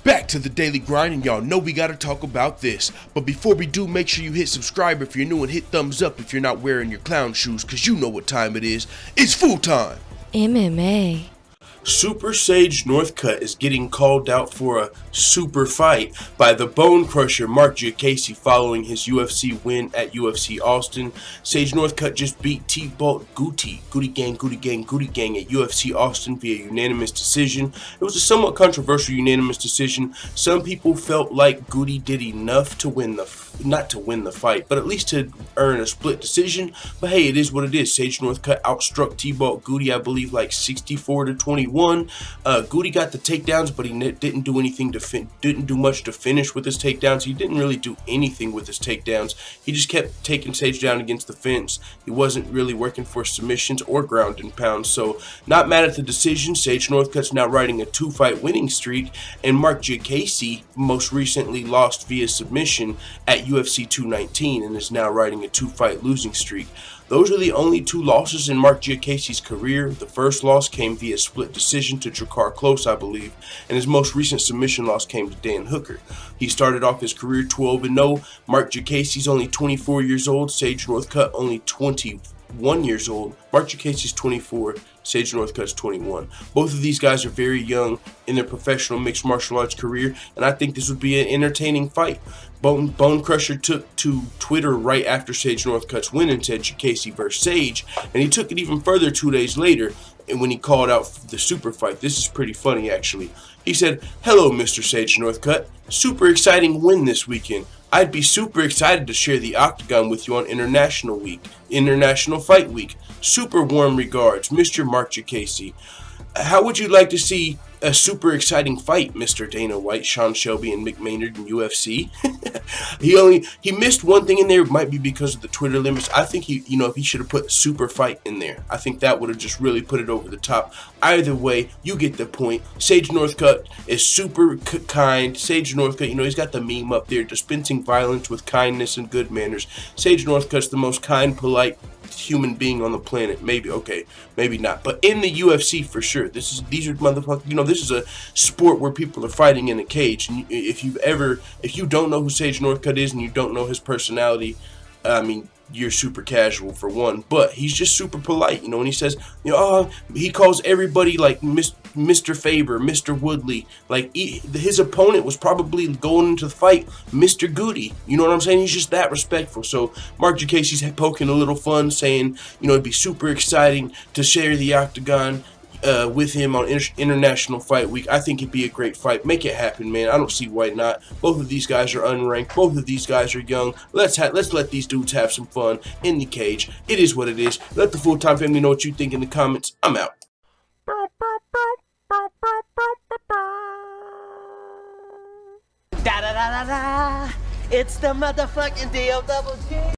Back to the daily grind, and y'all know we gotta talk about this. But before we do, make sure you hit subscribe if you're new and hit thumbs up if you're not wearing your clown shoes, cause you know what time it is. It's food time! MMA. Super Sage Northcutt is getting called out for a super fight by the Bonecrusher Mark Diakese following his UFC win at UFC Austin. Sage Northcutt just beat T-Bolt Goody Gang at UFC Austin via unanimous decision. It was a somewhat controversial unanimous decision. Some people felt like Goody did enough to win not to win the fight, but at least to earn a split decision. But hey, it is what it is. Sage Northcutt outstruck T-Bolt Goody, I believe, like 64-21. Goody got the takedowns, but he didn't do anything didn't do much to finish with his takedowns. He didn't really do anything with his takedowns. He just kept taking Sage down against the fence. He wasn't really working for submissions or ground and pounds. So not mad at the decision. Sage Northcutt's now riding a 2-fight winning streak, and Mark Diakese most recently lost via submission at UFC 219 and is now riding a 2-fight losing streak. Those are the only 2 losses in Mark Diakese's career. The first loss came via split decision to Drakkar Klose, I believe, and his most recent submission loss came to Dan Hooker. He started off his career 12-0. Mark Diakese's only 24 years old. Sage Northcutt only 21 years old. Mark Diakese's 24. Sage Northcutt's 21. Both of these guys are very young in their professional mixed martial arts career, and I think this would be an entertaining fight. Bonecrusher took to Twitter right after Sage Northcutt's win and said Diakese versus Sage, and he took it even further 2 days later and when he called out the super fight. This is pretty funny, actually. He said, "Hello, Mr. Sage Northcutt. Super exciting win this weekend. I'd be super excited to share the octagon with you on International Fight Week. Super warm regards, Mr. Mark Diakese. How would you like to see a super exciting fight, Mr. Dana White, Sean Shelby, and Mick Maynard in UFC?" He missed one thing in there. It might be because of the Twitter limits. I think he should have put super fight in there. I think that would have just really put it over the top. Either way, you get the point. Sage Northcutt is super kind. Sage Northcutt, he's got the meme up there, dispensing violence with kindness and good manners. Sage Northcutt's the most kind, polite human being on the planet. Maybe, okay, maybe not, but in the UFC for sure. These are motherfuckers. This is a sport where people are fighting in a cage, and if you don't know who Sage Northcutt is and you don't know his personality, I mean, you're super casual for one, but he's just super polite, and he says, he calls everybody like Mr. Faber, Mr. Woodley, like his opponent was probably going into the fight Mr. Goody, you know what I'm saying? He's just that respectful. So Mark Diakese's poking a little fun, saying, it'd be super exciting to share the octagon with him on International Fight Week. I think it'd be a great fight. Make it happen, man. I don't see why not. Both of these guys are unranked. Both of these guys are young. Let's let these dudes have some fun in the cage. It is what it is. Let the full-time family know what you think in the comments. I'm out. Da da da da da. It's the motherfucking DOG.